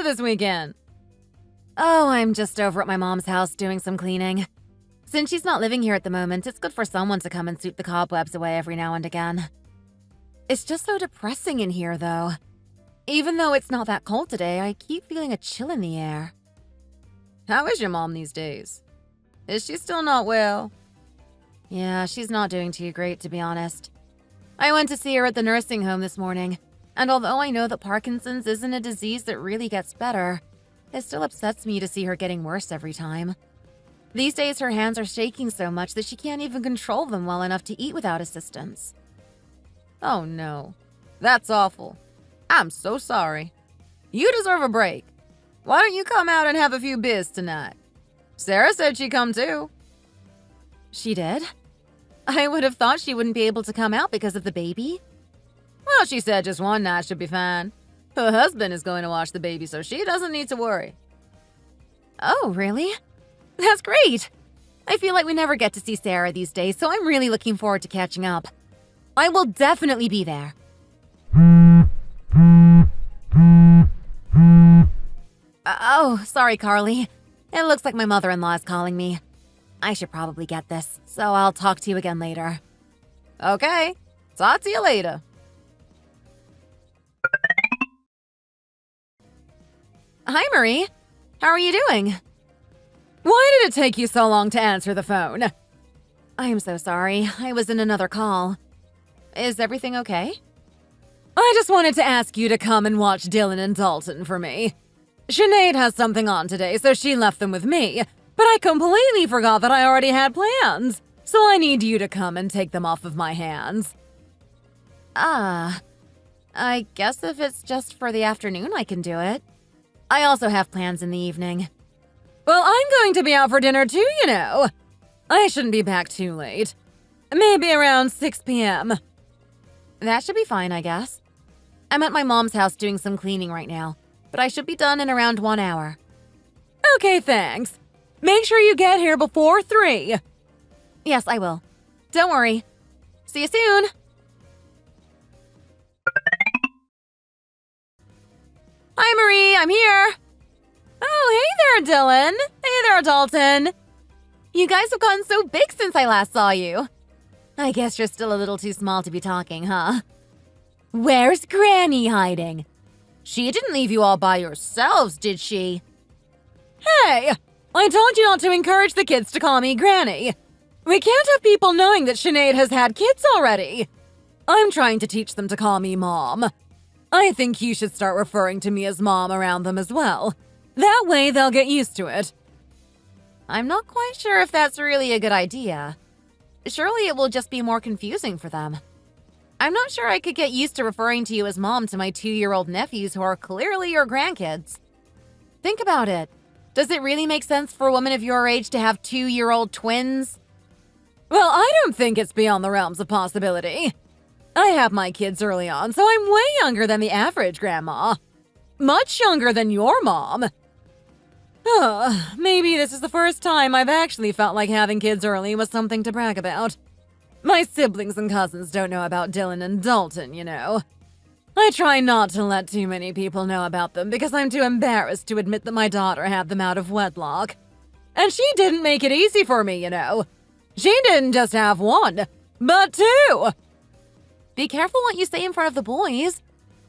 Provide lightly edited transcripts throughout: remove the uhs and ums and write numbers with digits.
to this weekend? Oh, I'm just over at my mom's house doing some cleaning. Since she's not living here at the moment, it's good for someone to come and sweep the cobwebs away every now and again. It's just so depressing in here, though. Even though it's not that cold today, I keep feeling a chill in the air. How is your mom these days? Is she still not well? Yeah, she's not doing too great, to be honest. I went to see her at the nursing home this morning, and although I know that Parkinson's isn't a disease that really gets better, it still upsets me to see her getting worse every time. These days, her hands are shaking so much that she can't even control them well enough to eat without assistance. Oh no, that's awful. I'm so sorry. You deserve a break. Why don't you come out and have a few beers tonight? Sarah said she'd come too. She did? I would have thought she wouldn't be able to come out because of the baby. Well, she said just one night should be fine. Her husband is going to watch the baby, so she doesn't need to worry. Oh, really? That's great! I feel like we never get to see Sarah these days, so I'm really looking forward to catching up. I will definitely be there. Oh, sorry, Carly. It looks like my mother-in-law is calling me. I should probably get this, so I'll talk to you again later. Okay, talk to you later. Hi, Marie. How are you doing? Why did it take you so long to answer the phone? I'm so sorry. I was in another call. Is everything okay? I just wanted to ask you to come and watch Dylan and Dalton for me. Sinead has something on today, so she left them with me, but I completely forgot that I already had plans, so I need you to come and take them off of my hands. I guess if it's just for the afternoon, I can do it. I also have plans in the evening. Well, I'm going to be out for dinner too, you know. I shouldn't be back too late. Maybe around 6 p.m. That should be fine, I guess. I'm at my mom's house doing some cleaning right now, but I should be done in around 1 hour. Okay, thanks. Make sure you get here before 3. Yes, I will. Don't worry. See you soon. Hi, Marie, I'm here. Oh, hey there, Dylan. Hey there, Dalton. You guys have gotten so big since I last saw you. I guess you're still a little too small to be talking, huh? Where's Granny hiding? She didn't leave you all by yourselves, did she? Hey, I told you not to encourage the kids to call me Granny. We can't have people knowing that Sinead has had kids already. I'm trying to teach them to call me Mom. I think you should start referring to me as Mom around them as well. That way they'll get used to it. I'm not quite sure if that's really a good idea. Surely it will just be more confusing for them. I'm not sure I could get used to referring to you as Mom to my 2-year-old nephews who are clearly your grandkids. Think about it. Does it really make sense for a woman of your age to have 2-year-old twins? Well, I don't think it's beyond the realms of possibility. I have my kids early on, so I'm way younger than the average grandma. Much younger than your mom. Maybe this is the first time I've actually felt like having kids early was something to brag about. My siblings and cousins don't know about Dylan and Dalton, you know. I try not to let too many people know about them because I'm too embarrassed to admit that my daughter had them out of wedlock. And she didn't make it easy for me, you know. She didn't just have one, but 2. Be careful what you say in front of the boys.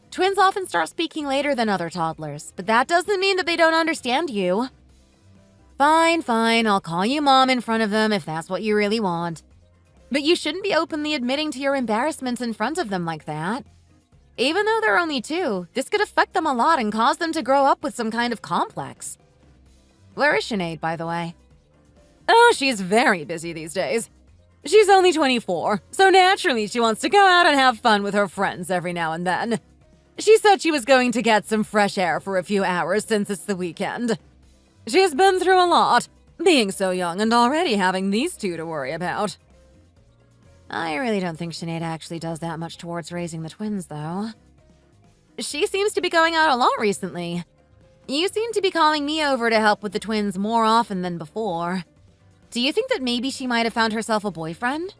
Twins often start speaking later than other toddlers, but that doesn't mean that they don't understand you. Fine, I'll call you Mom in front of them if that's what you really want. But you shouldn't be openly admitting to your embarrassments in front of them like that. Even though they're only 2, this could affect them a lot and cause them to grow up with some kind of complex. Where is Sinead, by the way? Oh, she's very busy these days. She's only 24, so naturally she wants to go out and have fun with her friends every now and then. She said she was going to get some fresh air for a few hours since it's the weekend. She's been through a lot, being so young and already having these 2 to worry about. I really don't think Sinead actually does that much towards raising the twins, though. She seems to be going out a lot recently. You seem to be calling me over to help with the twins more often than before. Do you think that maybe she might have found herself a boyfriend?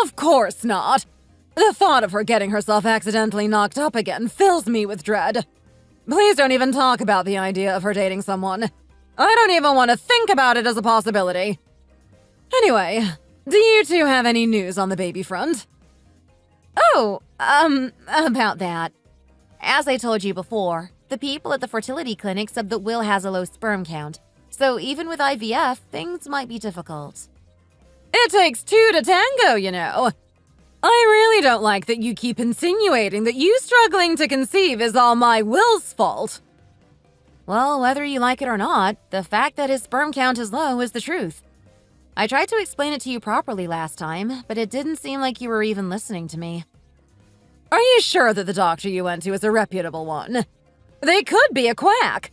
Of course not! The thought of her getting herself accidentally knocked up again fills me with dread. Please don't even talk about the idea of her dating someone. I don't even want to think about it as a possibility. Anyway, do you two have any news on the baby front? Oh, about that. As I told you before, the people at the fertility clinic said that Will has a low sperm count, so even with IVF, things might be difficult. It takes two to tango, you know. I really don't like that you keep insinuating that you struggling to conceive is all my Will's fault. Well, whether you like it or not, the fact that his sperm count is low is the truth. I tried to explain it to you properly last time, but it didn't seem like you were even listening to me. Are you sure that the doctor you went to is a reputable one? They could be a quack.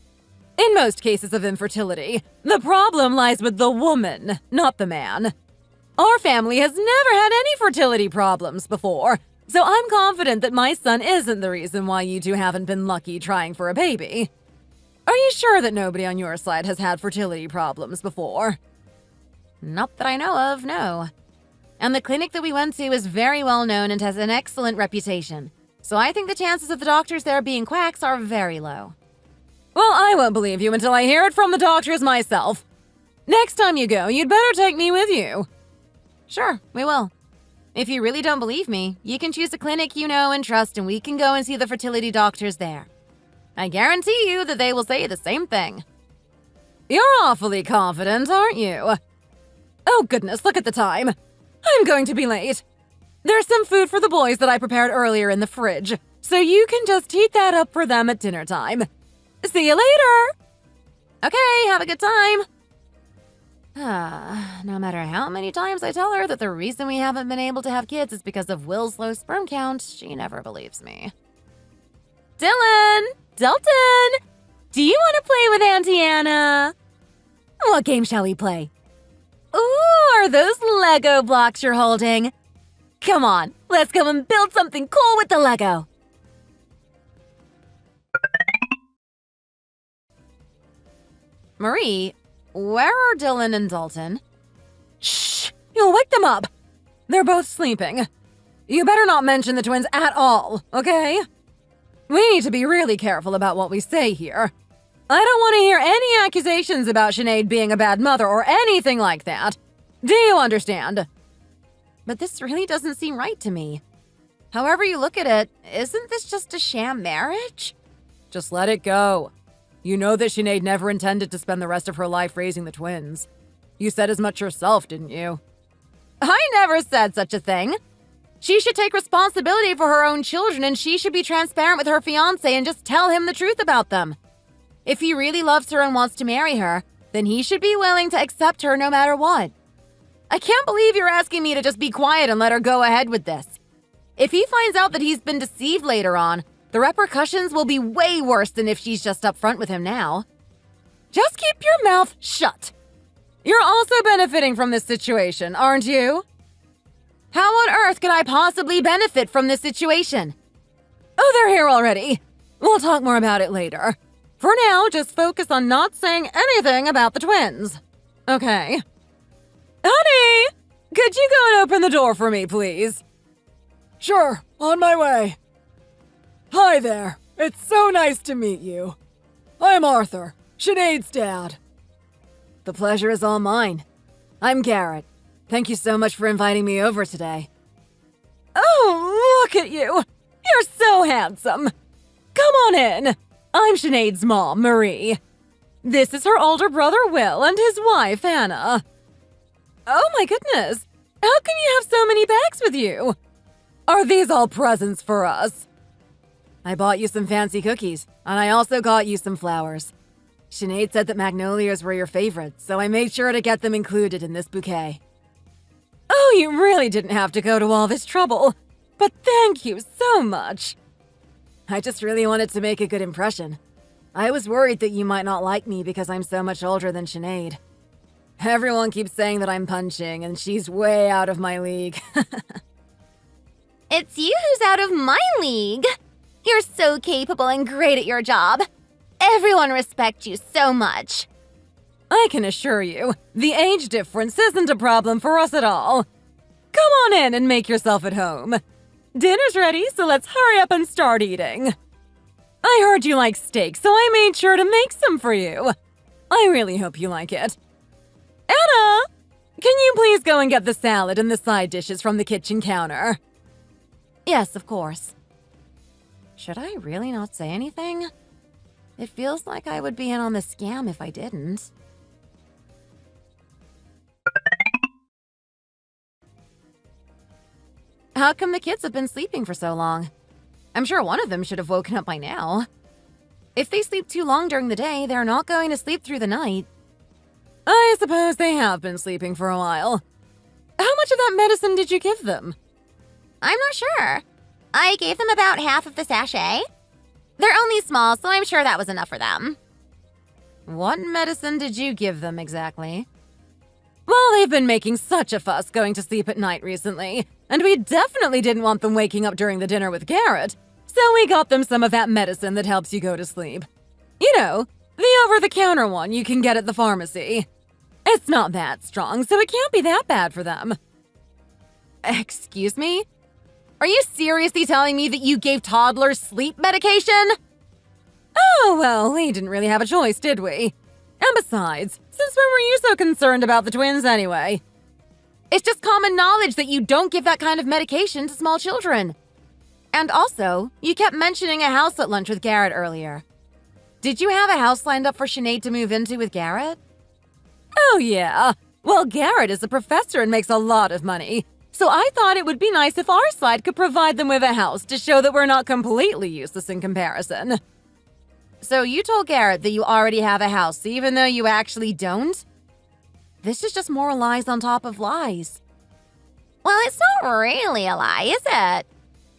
In most cases of infertility, the problem lies with the woman, not the man. Our family has never had any fertility problems before, so I'm confident that my son isn't the reason why you two haven't been lucky trying for a baby. Are you sure that nobody on your side has had fertility problems before? Not that I know of, no. And the clinic that we went to is very well known and has an excellent reputation, so I think the chances of the doctors there being quacks are very low. Well, I won't believe you until I hear it from the doctors myself. Next time you go, you'd better take me with you. Sure, we will. If you really don't believe me, you can choose a clinic you know and trust and we can go and see the fertility doctors there. I guarantee you that they will say the same thing. You're awfully confident, aren't you? Oh goodness, look at the time. I'm going to be late. There's some food for the boys that I prepared earlier in the fridge, so you can just heat that up for them at dinner time. See you later! Okay, have a good time. No matter how many times I tell her that the reason we haven't been able to have kids is because of Will's low sperm count, she never believes me. Dylan! Dalton! Do you want to play with Auntie Anna? What game shall we play? Ooh, are those Lego blocks you're holding? Come on, let's go and build something cool with the Lego. Marie, where are Dylan and Dalton? Shh! You'll wake them up! They're both sleeping. You better not mention the twins at all, okay? We need to be really careful about what we say here. I don't want to hear any accusations about Sinead being a bad mother or anything like that. Do you understand? But this really doesn't seem right to me. However you look at it, isn't this just a sham marriage? Just let it go. You know that Sinead never intended to spend the rest of her life raising the twins. You said as much yourself, didn't you? I never said such a thing. She should take responsibility for her own children and she should be transparent with her fiancé and just tell him the truth about them. If he really loves her and wants to marry her, then he should be willing to accept her no matter what. I can't believe you're asking me to just be quiet and let her go ahead with this. If he finds out that he's been deceived later on, the repercussions will be way worse than if she's just upfront with him now. Just keep your mouth shut. You're also benefiting from this situation, aren't you? How on earth could I possibly benefit from this situation? Oh, they're here already. We'll talk more about it later. For now, just focus on not saying anything about the twins. Okay. Honey, could you go and open the door for me, please? Sure, on my way. Hi there. It's so nice to meet you. I'm Arthur, Sinead's dad. The pleasure is all mine. I'm Garrett. Thank you so much for inviting me over today. Oh, look at you! You're so handsome! Come on in! I'm Sinead's mom, Marie. This is her older brother, Will, and his wife, Anna. Oh my goodness! How can you have so many bags with you? Are these all presents for us? I bought you some fancy cookies, and I also got you some flowers. Sinead said that magnolias were your favorite, so I made sure to get them included in this bouquet. Oh, you really didn't have to go to all this trouble, but thank you so much. I just really wanted to make a good impression. I was worried that you might not like me because I'm so much older than Sinead. Everyone keeps saying that I'm punching, and she's way out of my league. It's you who's out of my league. You're so capable and great at your job. Everyone respects you so much. I can assure you, the age difference isn't a problem for us at all. Come on in and make yourself at home. Dinner's ready, so let's hurry up and start eating. I heard you like steak, so I made sure to make some for you. I really hope you like it. Anna! Can you please go and get the salad and the side dishes from the kitchen counter? Yes, of course. Should I really not say anything? It feels like I would be in on the scam if I didn't. How come the kids have been sleeping for so long? I'm sure one of them should have woken up by now. If they sleep too long during the day, they're not going to sleep through the night. I suppose they have been sleeping for a while. How much of that medicine did you give them? I'm not sure. I gave them about half of the sachet. They're only small, so I'm sure that was enough for them. What medicine did you give them exactly? Well, they've been making such a fuss going to sleep at night recently, and we definitely didn't want them waking up during the dinner with Garrett, so we got them some of that medicine that helps you go to sleep. You know, the over-the-counter one you can get at the pharmacy. It's not that strong, so it can't be that bad for them. Excuse me? Are you seriously telling me that you gave toddlers sleep medication? Oh, well, we didn't really have a choice, did we? And besides, since when were you so concerned about the twins anyway? It's just common knowledge that you don't give that kind of medication to small children. And also, you kept mentioning a house at lunch with Garrett earlier. Did you have a house lined up for Sinead to move into with Garrett? Oh, yeah. Well, Garrett is a professor and makes a lot of money. So I thought it would be nice if our side could provide them with a house to show that we're not completely useless in comparison. So you told Garrett that you already have a house, even though you actually don't? This is just more lies on top of lies. Well, it's not really a lie, is it?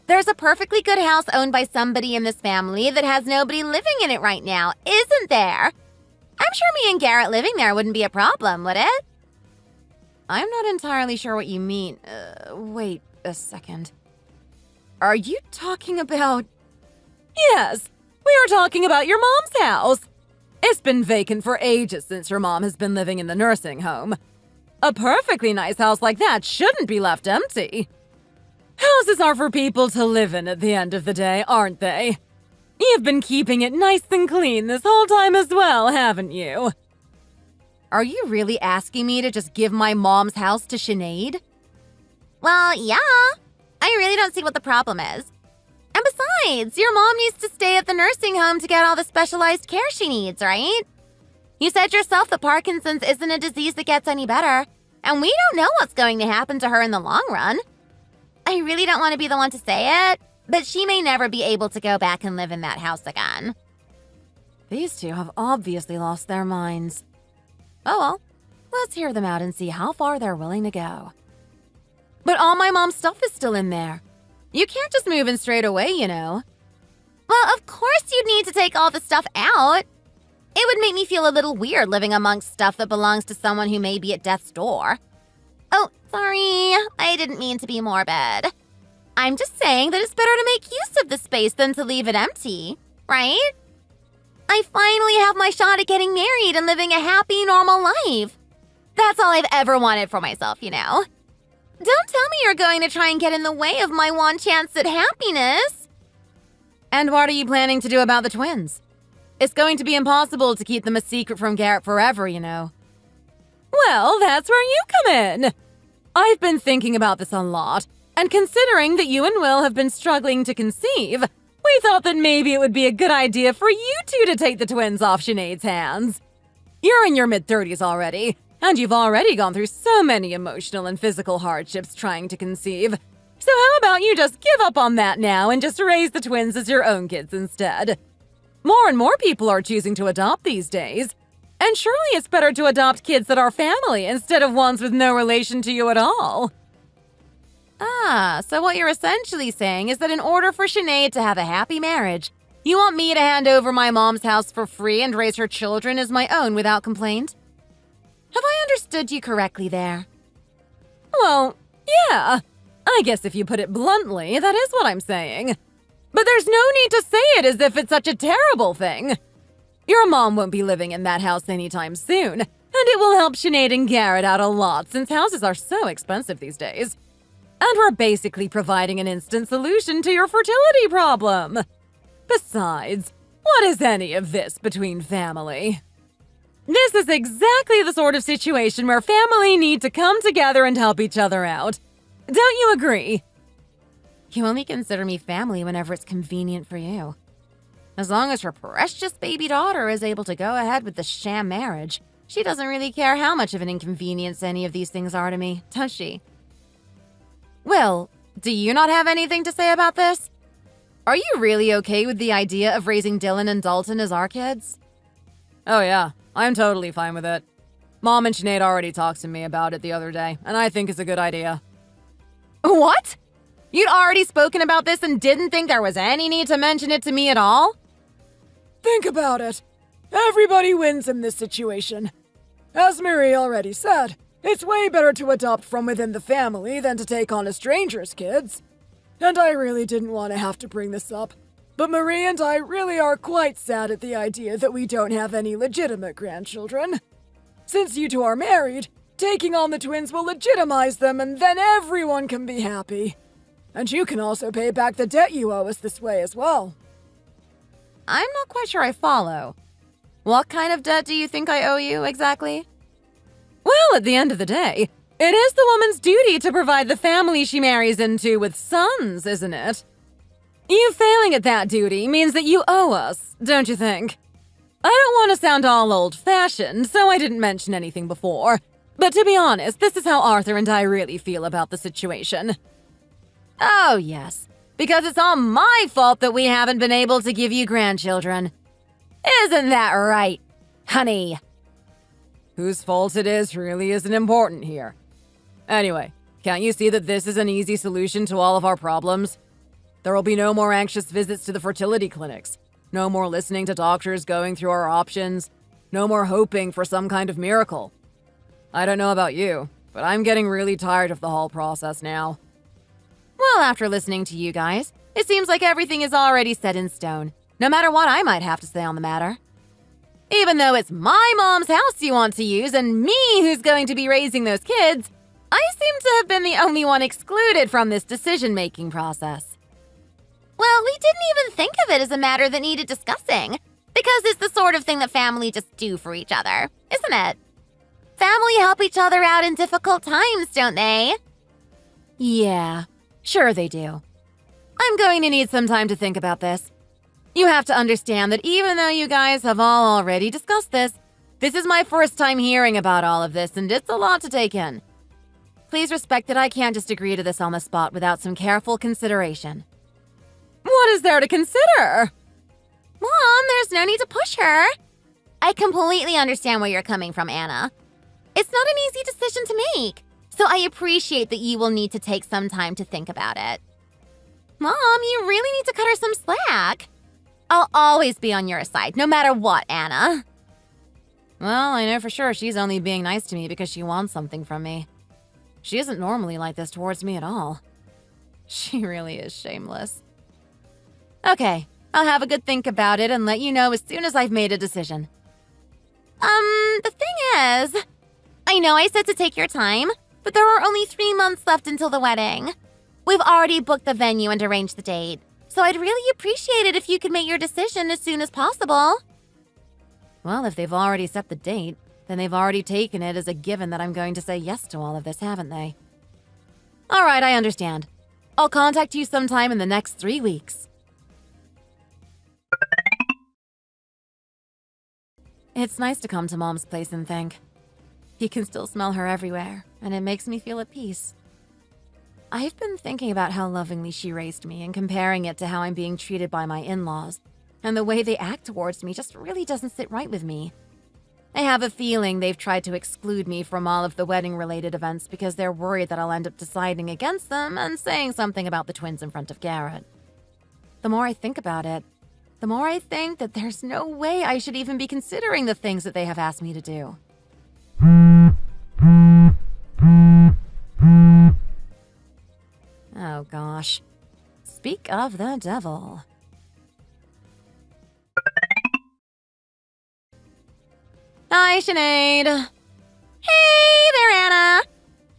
There's a perfectly good house owned by somebody in this family that has nobody living in it right now, isn't there? I'm sure me and Garrett living there wouldn't be a problem, would it? I'm not entirely sure what you mean. Wait a second. Are you talking about... Yes, we are talking about your mom's house. It's been vacant for ages since your mom has been living in the nursing home. A perfectly nice house like that shouldn't be left empty. Houses are for people to live in at the end of the day, aren't they? You've been keeping it nice and clean this whole time as well, haven't you? Are you really asking me to just give my mom's house to Sinead? Well, yeah. I really don't see what the problem is. And besides, your mom needs to stay at the nursing home to get all the specialized care she needs, right? You said yourself that Parkinson's isn't a disease that gets any better, and we don't know what's going to happen to her in the long run. I really don't want to be the one to say it, but she may never be able to go back and live in that house again. These two have obviously lost their minds. Oh well, let's hear them out and see how far they're willing to go. But all my mom's stuff is still in there. You can't just move in straight away, you know. Well, of course you'd need to take all the stuff out. It would make me feel a little weird living amongst stuff that belongs to someone who may be at death's door. Oh, sorry, I didn't mean to be morbid. I'm just saying that it's better to make use of the space than to leave it empty, right? I finally have my shot at getting married and living a happy, normal life. That's all I've ever wanted for myself, you know. Don't tell me you're going to try and get in the way of my one chance at happiness. And what are you planning to do about the twins? It's going to be impossible to keep them a secret from Garrett forever, you know. Well, that's where you come in. I've been thinking about this a lot, and considering that you and Will have been struggling to conceive, we thought that maybe it would be a good idea for you two to take the twins off Sinead's hands. You're in your mid-30s already, and you've already gone through so many emotional and physical hardships trying to conceive. So how about you just give up on that now and just raise the twins as your own kids instead? More and more people are choosing to adopt these days, and surely it's better to adopt kids that are family instead of ones with no relation to you at all. Ah, so what you're essentially saying is that in order for Sinead to have a happy marriage, you want me to hand over my mom's house for free and raise her children as my own without complaint? Have I understood you correctly there? Well, yeah. I guess if you put it bluntly, that is what I'm saying. But there's no need to say it as if it's such a terrible thing. Your mom won't be living in that house anytime soon, and it will help Sinead and Garrett out a lot since houses are so expensive these days. And we're basically providing an instant solution to your fertility problem. Besides, what is any of this between family? This is exactly the sort of situation where family need to come together and help each other out. Don't you agree? You only consider me family whenever it's convenient for you. As long as her precious baby daughter is able to go ahead with the sham marriage, she doesn't really care how much of an inconvenience any of these things are to me, does she? Will, do you not have anything to say about this? Are you really okay with the idea of raising Dylan and Dalton as our kids? Oh yeah, I'm totally fine with it. Mom and Sinead already talked to me about it the other day, and I think it's a good idea. What? You'd already spoken about this and didn't think there was any need to mention it to me at all? Think about it. Everybody wins in this situation. As Marie already said, it's way better to adopt from within the family than to take on a stranger's kids. And I really didn't want to have to bring this up, but Marie and I really are quite sad at the idea that we don't have any legitimate grandchildren. Since you two are married, taking on the twins will legitimize them and then everyone can be happy. And you can also pay back the debt you owe us this way as well. I'm not quite sure I follow. What kind of debt do you think I owe you, exactly? Well, at the end of the day, it is the woman's duty to provide the family she marries into with sons, isn't it? You failing at that duty means that you owe us, don't you think? I don't want to sound all old-fashioned, so I didn't mention anything before. But to be honest, this is how Arthur and I really feel about the situation. Oh, yes. Because it's all my fault that we haven't been able to give you grandchildren. Isn't that right, honey? Whose fault it is really isn't important here. Anyway, can't you see that this is an easy solution to all of our problems? There will be no more anxious visits to the fertility clinics, no more listening to doctors going through our options, no more hoping for some kind of miracle. I don't know about you, but I'm getting really tired of the whole process now. Well, after listening to you guys, it seems like everything is already set in stone, no matter what I might have to say on the matter. Even though it's my mom's house you want to use and me who's going to be raising those kids, I seem to have been the only one excluded from this decision-making process. Well, we didn't even think of it as a matter that needed discussing, because it's the sort of thing that family just do for each other, isn't it? Family help each other out in difficult times, don't they? Yeah, sure they do. I'm going to need some time to think about this. You have to understand that even though you guys have all already discussed this, this is my first time hearing about all of this, and it's a lot to take in. Please respect that I can't just agree to this on the spot without some careful consideration. What is there to consider? Mom, there's no need to push her. I completely understand where you're coming from, Anna. It's not an easy decision to make, so I appreciate that you will need to take some time to think about it. Mom, you really need to cut her some slack. I'll always be on your side, no matter what, Anna. Well, I know for sure she's only being nice to me because she wants something from me. She isn't normally like this towards me at all. She really is shameless. Okay, I'll have a good think about it and let you know as soon as I've made a decision. The thing is, I know I said to take your time, but there are only 3 months left until the wedding. We've already booked the venue and arranged the date, so I'd really appreciate it if you could make your decision as soon as possible. Well, if they've already set the date, then they've already taken it as a given that I'm going to say yes to all of this, haven't they? All right, I understand. I'll contact you sometime in the next 3 weeks. It's nice to come to Mom's place and think. You can still smell her everywhere, and it makes me feel at peace. I've been thinking about how lovingly she raised me and comparing it to how I'm being treated by my in-laws, and the way they act towards me just really doesn't sit right with me. I have a feeling they've tried to exclude me from all of the wedding-related events because they're worried that I'll end up deciding against them and saying something about the twins in front of Garrett. The more I think about it, the more I think that there's no way I should even be considering the things that they have asked me to do. Oh gosh. Speak of the devil. Hi, Sinead. Hey there, Anna.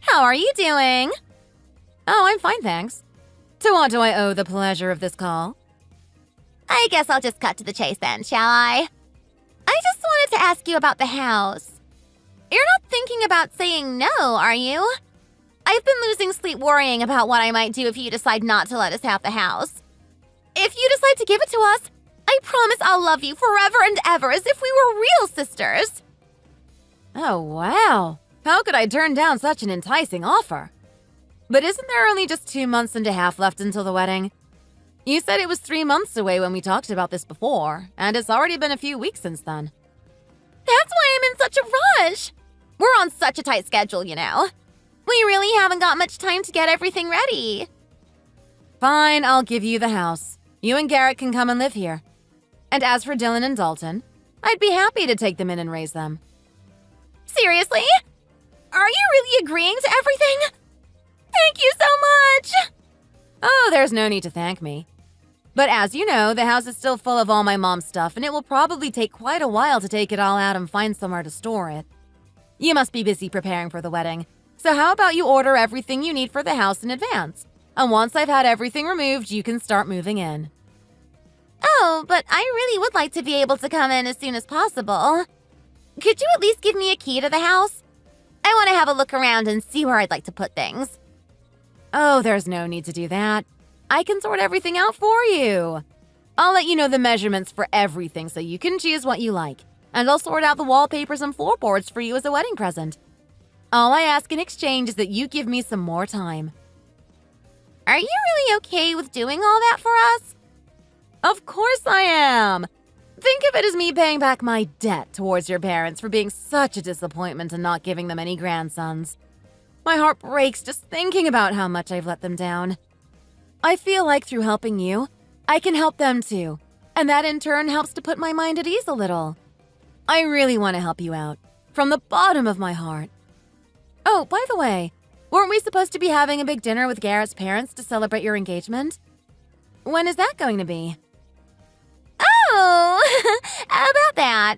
How are you doing? Oh, I'm fine, thanks. To what do I owe the pleasure of this call? I guess I'll just cut to the chase then, shall I? I just wanted to ask you about the house. You're not thinking about saying no, are you? I've been losing sleep worrying about what I might do if you decide not to let us have the house. If you decide to give it to us, I promise I'll love you forever and ever as if we were real sisters. Oh, wow. How could I turn down such an enticing offer? But isn't there only just 2 months and a half left until the wedding? You said it was 3 months away when we talked about this before, and it's already been a few weeks since then. That's why I'm in such a rush. We're on such a tight schedule, you know. We really haven't got much time to get everything ready. Fine, I'll give you the house. You and Garrett can come and live here. And as for Dylan and Dalton, I'd be happy to take them in and raise them. Seriously? Are you really agreeing to everything? Thank you so much! Oh, there's no need to thank me. But as you know, the house is still full of all my mom's stuff, and it will probably take quite a while to take it all out and find somewhere to store it. You must be busy preparing for the wedding, so how about you order everything you need for the house in advance? And once I've had everything removed, you can start moving in. Oh, but I really would like to be able to come in as soon as possible. Could you at least give me a key to the house? I want to have a look around and see where I'd like to put things. Oh, there's no need to do that. I can sort everything out for you. I'll let you know the measurements for everything so you can choose what you like. And I'll sort out the wallpapers and floorboards for you as a wedding present. All I ask in exchange is that you give me some more time. Are you really okay with doing all that for us? Of course I am. Think of it as me paying back my debt towards your parents for being such a disappointment and not giving them any grandsons. My heart breaks just thinking about how much I've let them down. I feel like through helping you, I can help them too, and that in turn helps to put my mind at ease a little. I really want to help you out, from the bottom of my heart. Oh, by the way, weren't we supposed to be having a big dinner with Garrett's parents to celebrate your engagement? When is that going to be? Oh, about that.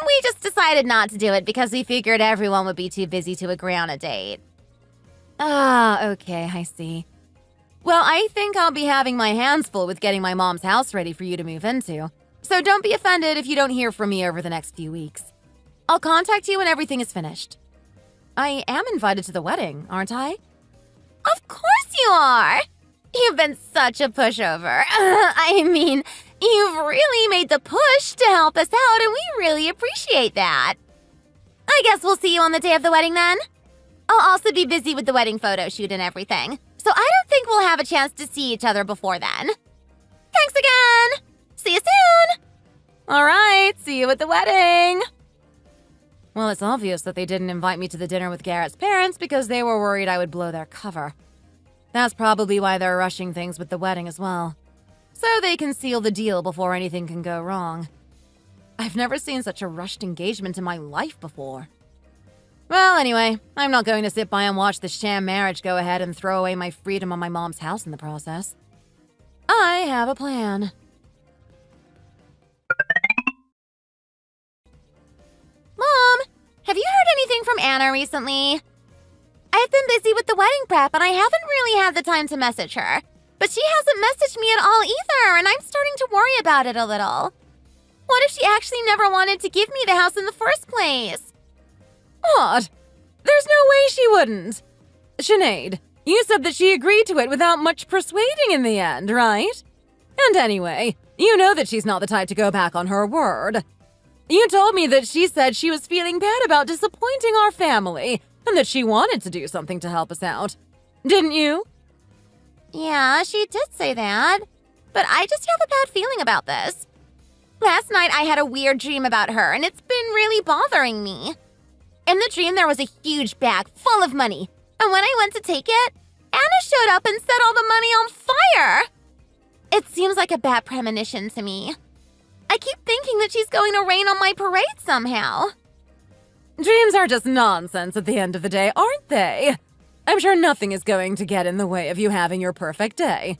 We just decided not to do it because we figured everyone would be too busy to agree on a date. Ah, okay, I see. Well, I think I'll be having my hands full with getting my mom's house ready for you to move into. So don't be offended if you don't hear from me over the next few weeks. I'll contact you when everything is finished. I am invited to the wedding, aren't I? Of course you are! You've been such a pushover. I mean, you've really made the push to help us out, and we really appreciate that. I guess we'll see you on the day of the wedding then. I'll also be busy with the wedding photo shoot and everything, so I don't think we'll have a chance to see each other before then. Thanks again! See you soon! All right, see you at the wedding! Well, it's obvious that they didn't invite me to the dinner with Garrett's parents because they were worried I would blow their cover. That's probably why they're rushing things with the wedding as well. So they can seal the deal before anything can go wrong. I've never seen such a rushed engagement in my life before. Well, anyway, I'm not going to sit by and watch the sham marriage go ahead and throw away my freedom on my mom's house in the process. I have a plan. Mom, have you heard anything from Anna recently? I've been busy with the wedding prep and I haven't really had the time to message her. But she hasn't messaged me at all either, and I'm starting to worry about it a little. What if she actually never wanted to give me the house in the first place? What? There's no way she wouldn't. Sinead, you said that she agreed to it without much persuading in the end, right? And anyway, you know that she's not the type to go back on her word. You told me that she said she was feeling bad about disappointing our family, and that she wanted to do something to help us out. Didn't you? Yeah, she did say that. But I just have a bad feeling about this. Last night I had a weird dream about her, and it's been really bothering me. In the dream, there was a huge bag full of money, and when I went to take it, Anna showed up and set all the money on fire. It seems like a bad premonition to me. I keep thinking that she's going to rain on my parade somehow. Dreams are just nonsense at the end of the day, aren't they? I'm sure nothing is going to get in the way of you having your perfect day.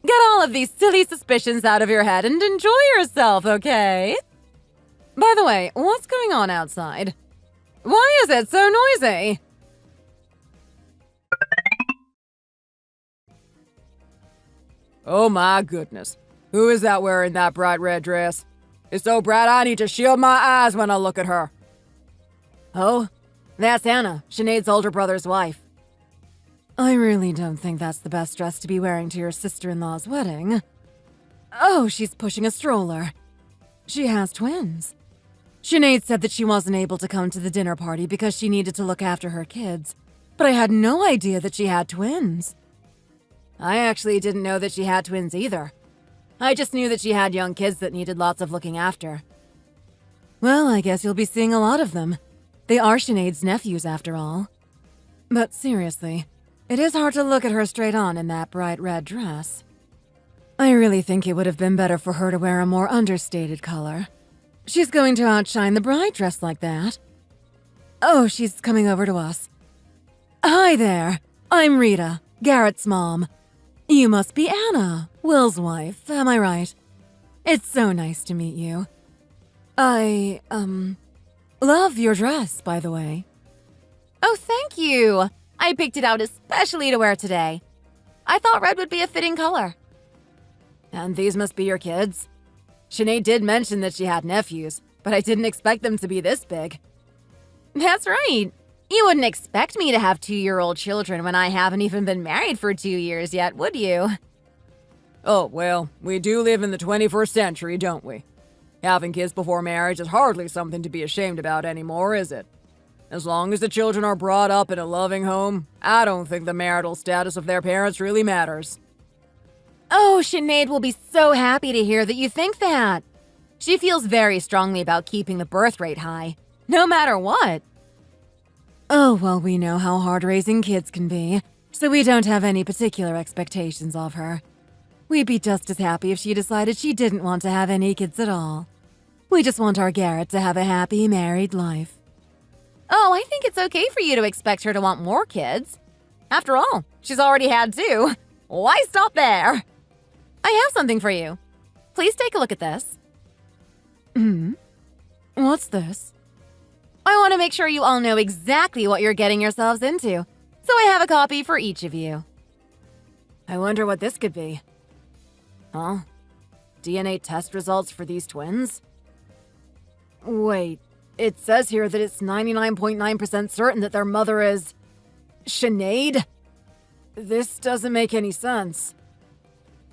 Get all of these silly suspicions out of your head and enjoy yourself, okay? By the way, what's going on outside? Why is it so noisy? Oh my goodness. Who is that wearing that bright red dress? It's so bright I need to shield my eyes when I look at her. Oh, that's Anna, Sinead's older brother's wife. I really don't think that's the best dress to be wearing to your sister-in-law's wedding. Oh, she's pushing a stroller. She has twins. Sinead said that she wasn't able to come to the dinner party because she needed to look after her kids, but I had no idea that she had twins. I actually didn't know that she had twins either. I just knew that she had young kids that needed lots of looking after. Well, I guess you'll be seeing a lot of them. They are Sinead's nephews, after all. But seriously, it is hard to look at her straight on in that bright red dress. I really think it would have been better for her to wear a more understated color. She's going to outshine the bride dressed like that. Oh, she's coming over to us. Hi there. I'm Rita, Garrett's mom. You must be Anna, Will's wife, am I right? It's so nice to meet you. I, love your dress, by the way. Oh, thank you. I picked it out especially to wear today. I thought red would be a fitting color. And these must be your kids? Sinead did mention that she had nephews, but I didn't expect them to be this big. That's right. You wouldn't expect me to have 2-year-old children when I haven't even been married for 2 years yet, would you? Oh, well, we do live in the 21st century, don't we? Having kids before marriage is hardly something to be ashamed about anymore, is it? As long as the children are brought up in a loving home, I don't think the marital status of their parents really matters. Oh, Sinead will be so happy to hear that you think that. She feels very strongly about keeping the birth rate high, no matter what. Oh, well, we know how hard raising kids can be, so we don't have any particular expectations of her. We'd be just as happy if she decided she didn't want to have any kids at all. We just want our Garrett to have a happy married life. Oh, I think it's okay for you to expect her to want more kids. After all, she's already had 2. Why stop there? I have something for you. Please take a look at this. What's this? I want to make sure you all know exactly what you're getting yourselves into, so I have a copy for each of you. I wonder what this could be. Huh? DNA test results for these twins? Wait, it says here that it's 99.9% certain that their mother is... Sinead? This doesn't make any sense.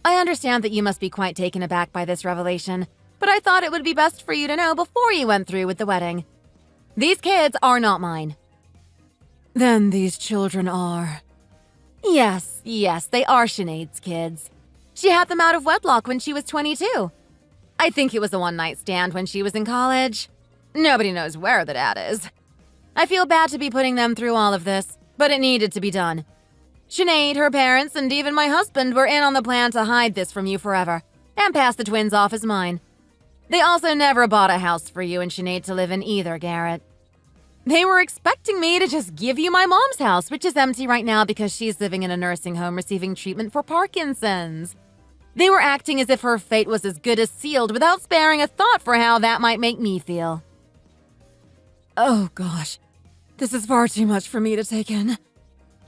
I understand that you must be quite taken aback by this revelation, but I thought it would be best for you to know before you went through with the wedding. These kids are not mine. Then these children are... Yes, they are Sinead's kids. She had them out of wedlock when she was 22. I think it was a one-night stand when she was in college. Nobody knows where the dad is. I feel bad to be putting them through all of this, but it needed to be done. Sinead, her parents, and even my husband were in on the plan to hide this from you forever and pass the twins off as mine. They also never bought a house for you and Sinead to live in either, Garrett. They were expecting me to just give you my mom's house, which is empty right now because she's living in a nursing home receiving treatment for Parkinson's. They were acting as if her fate was as good as sealed without sparing a thought for how that might make me feel. Oh gosh, this is far too much for me to take in.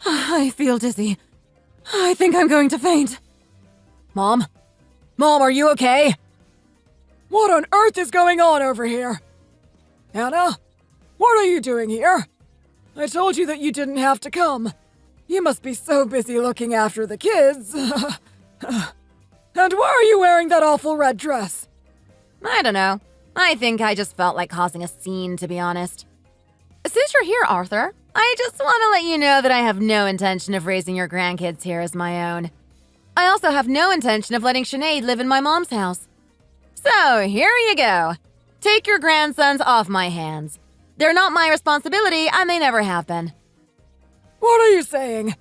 I feel dizzy. I think I'm going to faint. Mom? Mom, are you okay? What on earth is going on over here? Anna? What are you doing here? I told you that you didn't have to come. You must be so busy looking after the kids. And why are you wearing that awful red dress? I don't know. I think I just felt like causing a scene, to be honest. Since you're here, Arthur, I just want to let you know that I have no intention of raising your grandkids here as my own. I also have no intention of letting Sinead live in my mom's house. So, here you go. Take your grandsons off my hands. They're not my responsibility, and they never have been. What are you saying?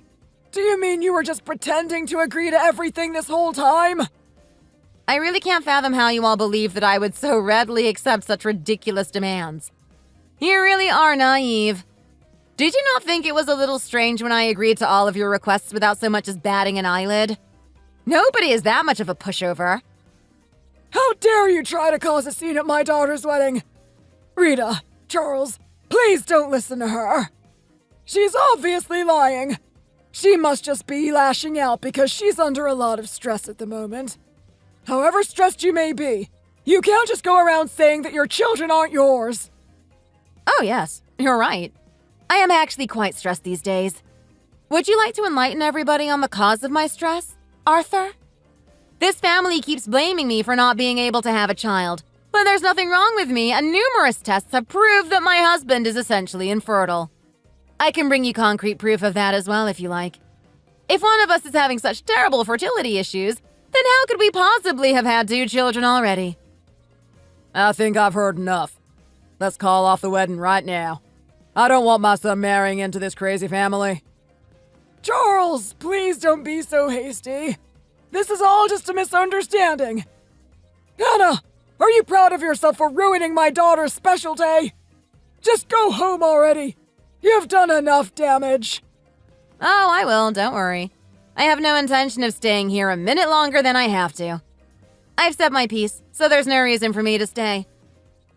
Do you mean you were just pretending to agree to everything this whole time? I really can't fathom how you all believe that I would so readily accept such ridiculous demands. You really are naive. Did you not think it was a little strange when I agreed to all of your requests without so much as batting an eyelid? Nobody is that much of a pushover. How dare you try to cause a scene at my daughter's wedding? Rita, Charles, please don't listen to her. She's obviously lying. She must just be lashing out because she's under a lot of stress at the moment. However stressed you may be, you can't just go around saying that your children aren't yours. Oh, yes, you're right. I am actually quite stressed these days. Would you like to enlighten everybody on the cause of my stress, Arthur? This family keeps blaming me for not being able to have a child, but there's nothing wrong with me, and numerous tests have proved that my husband is essentially infertile. I can bring you concrete proof of that as well if you like. If one of us is having such terrible fertility issues, then how could we possibly have had 2 children already? I think I've heard enough. Let's call off the wedding right now. I don't want my son marrying into this crazy family. Charles, please don't be so hasty. This is all just a misunderstanding. Anna, are you proud of yourself for ruining my daughter's special day? Just go home already. You've done enough damage. Oh, I will, don't worry. I have no intention of staying here a minute longer than I have to. I've said my piece, so there's no reason for me to stay.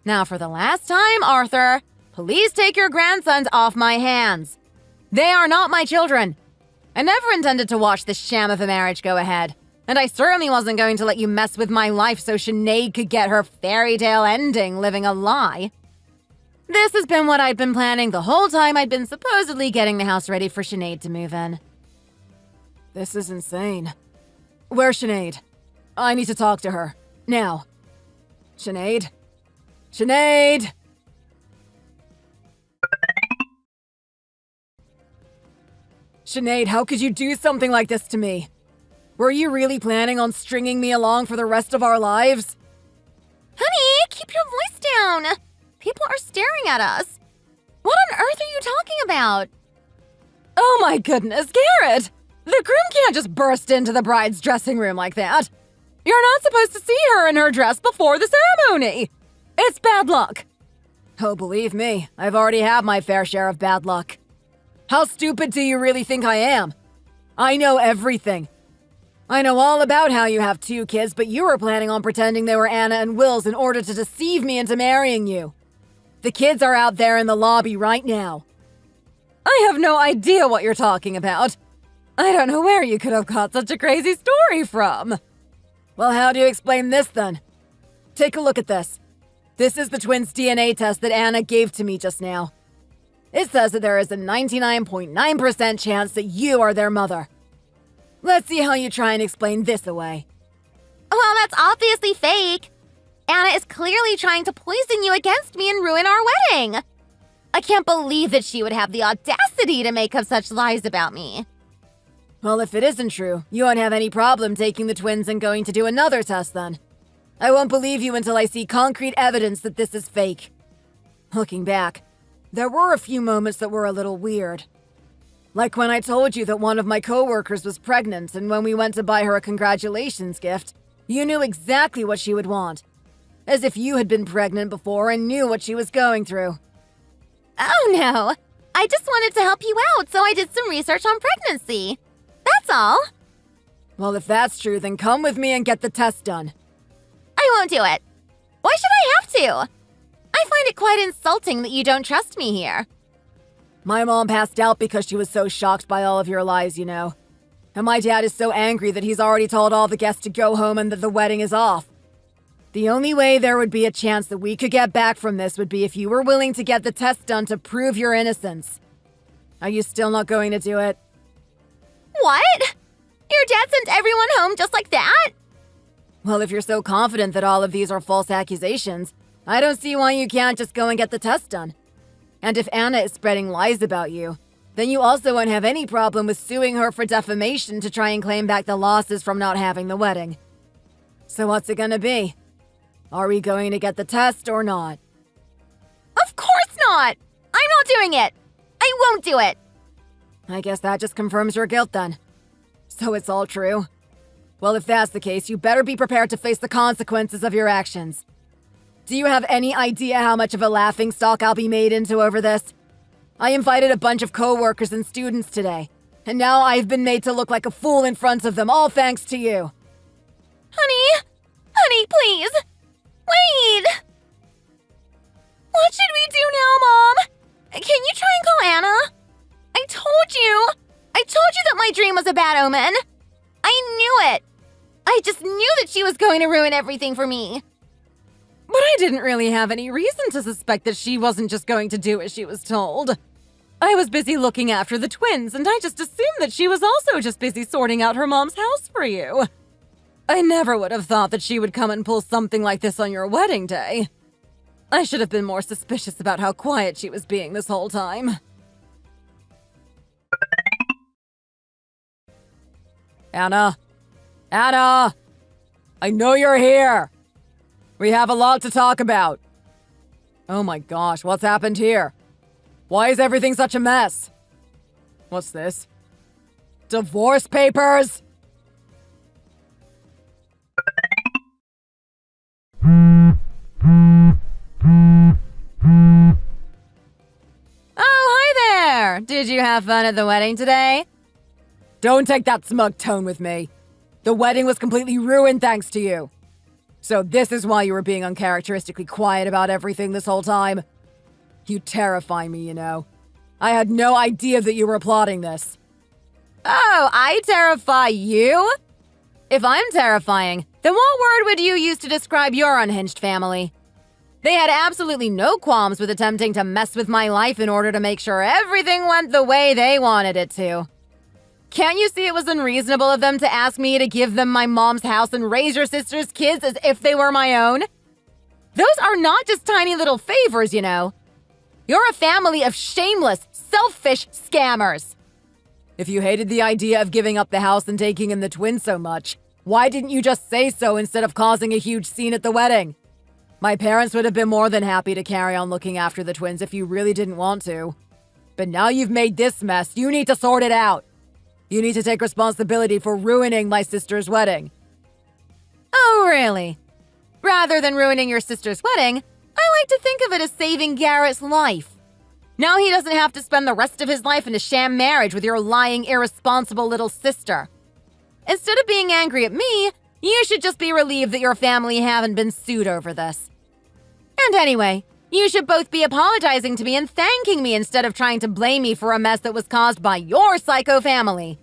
Now for the last time, Arthur, please take your grandsons off my hands. They are not my children. I never intended to watch this sham of a marriage go ahead, and I certainly wasn't going to let you mess with my life so Sinead could get her fairy tale ending living a lie. This has been what I'd been planning the whole time I'd been supposedly getting the house ready for Sinead to move in. This is insane. Where's Sinead? I need to talk to her. Now. Sinead? Sinead! Sinead, how could you do something like this to me? Were you really planning on stringing me along for the rest of our lives? Honey, keep your voice down. People are staring at us. What on earth are you talking about? Oh my goodness, Garrett! The groom can't just burst into the bride's dressing room like that. You're not supposed to see her in her dress before the ceremony. It's bad luck. Oh, believe me, I've already had my fair share of bad luck. How stupid do you really think I am? I know everything. I know all about how you have 2 kids, but you were planning on pretending they were Anna and Will's in order to deceive me into marrying you. The kids are out there in the lobby right now. I have no idea what you're talking about. I don't know where you could have got such a crazy story from. Well, how do you explain this then? Take a look at this. This is the twins' DNA test that Anna gave to me just now. It says that there is a 99.9% chance that you are their mother. Let's see how you try and explain this away. Well, that's obviously fake. Anna is clearly trying to poison you against me and ruin our wedding. I can't believe that she would have the audacity to make up such lies about me. Well, if it isn't true, you won't have any problem taking the twins and going to do another test then. I won't believe you until I see concrete evidence that this is fake. Looking back, there were a few moments that were a little weird. Like when I told you that one of my coworkers was pregnant, and when we went to buy her a congratulations gift, you knew exactly what she would want. As if you had been pregnant before and knew what she was going through. Oh no, I just wanted to help you out, so I did some research on pregnancy. That's all. Well, if that's true, then come with me and get the test done. I won't do it. Why should I have to? I find it quite insulting that you don't trust me here. My mom passed out because she was so shocked by all of your lies, you know. And my dad is so angry that he's already told all the guests to go home and that the wedding is off. The only way there would be a chance that we could get back from this would be if you were willing to get the test done to prove your innocence. Are you still not going to do it? What? Your dad sent everyone home just like that? Well, if you're so confident that all of these are false accusations, I don't see why you can't just go and get the test done. And if Anna is spreading lies about you, then you also won't have any problem with suing her for defamation to try and claim back the losses from not having the wedding. So what's it gonna be? Are we going to get the test or not? Of course not! I'm not doing it! I won't do it! I guess that just confirms your guilt then. So it's all true? Well, if that's the case, you better be prepared to face the consequences of your actions. Do you have any idea how much of a laughingstock I'll be made into over this? I invited a bunch of co-workers and students today, and now I've been made to look like a fool in front of them, all thanks to you. Honey! Honey, please! Wait! What should we do now, Mom? Can you try and call Anna? I told you that my dream was a bad omen. I knew it. I just knew that she was going to ruin everything for me. But I didn't really have any reason to suspect that she wasn't just going to do as she was told. I was busy looking after the twins, and I just assumed that she was also just busy sorting out her mom's house for you. I never would have thought that she would come and pull something like this on your wedding day. I should have been more suspicious about how quiet she was being this whole time. Anna! Anna! I know you're here! We have a lot to talk about. Oh my gosh, what's happened here? Why is everything such a mess? What's this? Divorce papers? Oh, hi there! Did you have fun at the wedding today? Don't take that smug tone with me. The wedding was completely ruined thanks to you. So this is why you were being uncharacteristically quiet about everything this whole time? You terrify me, you know. I had no idea that you were plotting this. Oh, I terrify you? If I'm terrifying, then what word would you use to describe your unhinged family? They had absolutely no qualms with attempting to mess with my life in order to make sure everything went the way they wanted it to. Can't you see it was unreasonable of them to ask me to give them my mom's house and raise your sister's kids as if they were my own? Those are not just tiny little favors, you know. You're a family of shameless, selfish scammers. If you hated the idea of giving up the house and taking in the twins so much, why didn't you just say so instead of causing a huge scene at the wedding? My parents would have been more than happy to carry on looking after the twins if you really didn't want to. But now you've made this mess, you need to sort it out. You need to take responsibility for ruining my sister's wedding. Oh, really? Rather than ruining your sister's wedding, I like to think of it as saving Garrett's life. Now he doesn't have to spend the rest of his life in a sham marriage with your lying, irresponsible little sister. Instead of being angry at me, you should just be relieved that your family haven't been sued over this. And anyway, you should both be apologizing to me and thanking me instead of trying to blame me for a mess that was caused by your psycho family.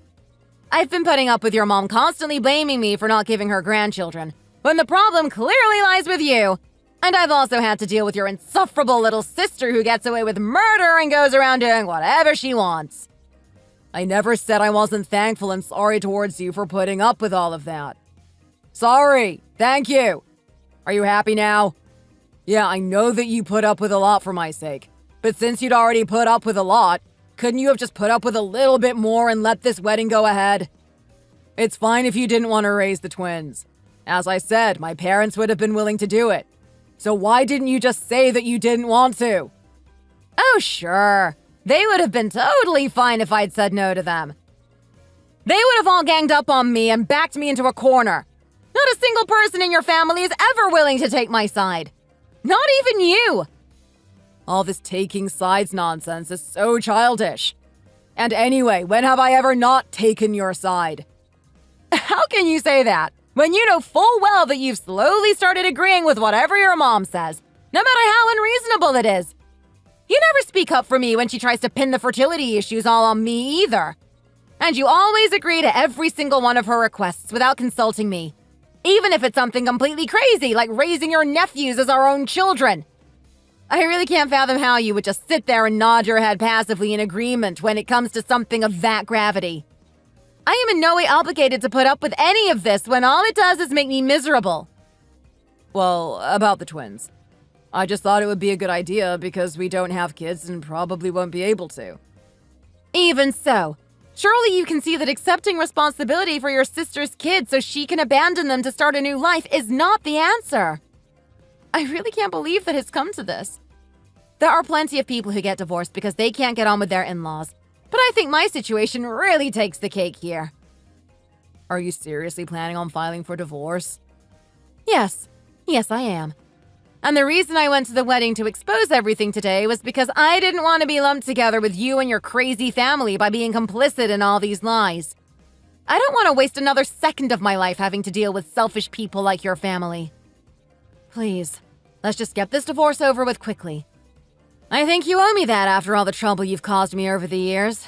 I've been putting up with your mom constantly blaming me for not giving her grandchildren, when the problem clearly lies with you. And I've also had to deal with your insufferable little sister who gets away with murder and goes around doing whatever she wants. I never said I wasn't thankful and sorry towards you for putting up with all of that. Sorry, thank you. Are you happy now? Yeah, I know that you put up with a lot for my sake, but since you'd already put up with a lot, couldn't you have just put up with a little bit more and let this wedding go ahead? It's fine if you didn't want to raise the twins. As I said, my parents would have been willing to do it. So why didn't you just say that you didn't want to? Oh, sure. They would have been totally fine if I'd said no to them. They would have all ganged up on me and backed me into a corner. Not a single person in your family is ever willing to take my side. Not even you. All this taking sides nonsense is so childish. And anyway, when have I ever not taken your side? How can you say that when you know full well that you've slowly started agreeing with whatever your mom says, no matter how unreasonable it is? You never speak up for me when she tries to pin the fertility issues all on me either. And you always agree to every single one of her requests without consulting me. Even if it's something completely crazy, like raising your nephews as our own children. I really can't fathom how you would just sit there and nod your head passively in agreement when it comes to something of that gravity. I am in no way obligated to put up with any of this when all it does is make me miserable. Well, about the twins. I just thought it would be a good idea because we don't have kids and probably won't be able to. Even so, surely you can see that accepting responsibility for your sister's kids so she can abandon them to start a new life is not the answer. I really can't believe that it's come to this. There are plenty of people who get divorced because they can't get on with their in-laws, but I think my situation really takes the cake here. Are you seriously planning on filing for divorce? Yes, I am. And the reason I went to the wedding to expose everything today was because I didn't want to be lumped together with you and your crazy family by being complicit in all these lies. I don't want to waste another second of my life having to deal with selfish people like your family. Please, let's just get this divorce over with quickly. I think you owe me that after all the trouble you've caused me over the years.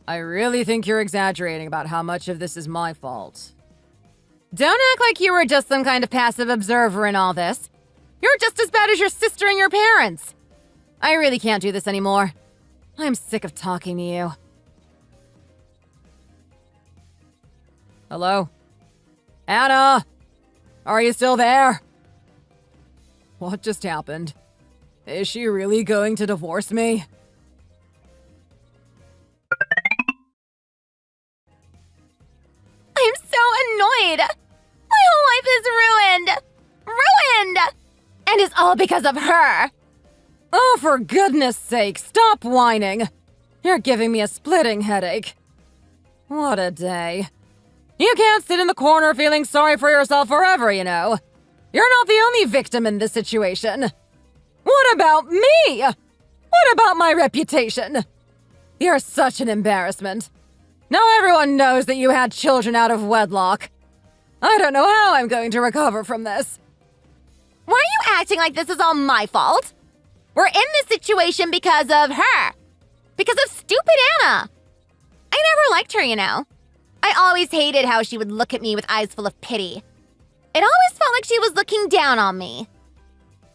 I really think you're exaggerating about how much of this is my fault. Don't act like you were just some kind of passive observer in all this. You're just as bad as your sister and your parents. I really can't do this anymore. I'm sick of talking to you. Hello? Anna! Are you still there? What just happened? Is she really going to divorce me? I'm so annoyed! My whole life is ruined! Ruined! And it's all because of her! Oh, for goodness sake, stop whining! You're giving me a splitting headache. What a day. You can't sit in the corner feeling sorry for yourself forever, you know. You're not the only victim in this situation. What about me? What about my reputation? You're such an embarrassment. Now everyone knows that you had children out of wedlock. I don't know how I'm going to recover from this. Why are you acting like this is all my fault? We're in this situation because of her. Because of stupid Anna. I never liked her, you know. I always hated how she would look at me with eyes full of pity. It always felt like she was looking down on me.